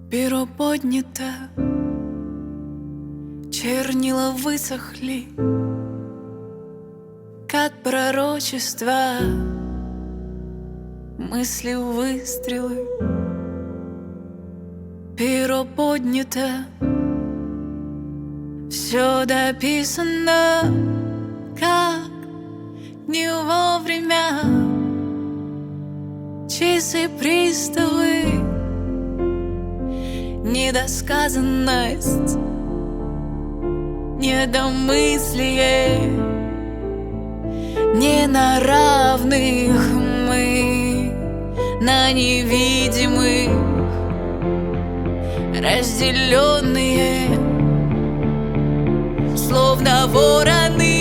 Перо поднято, чернила высохли, как пророчество, мысли выстрелы. Перо поднято, все дописано, как не вовремя. Часы приставы, недосказанность, недомыслие. Не на равных мы, на невидимых, разделенные, словно вороны.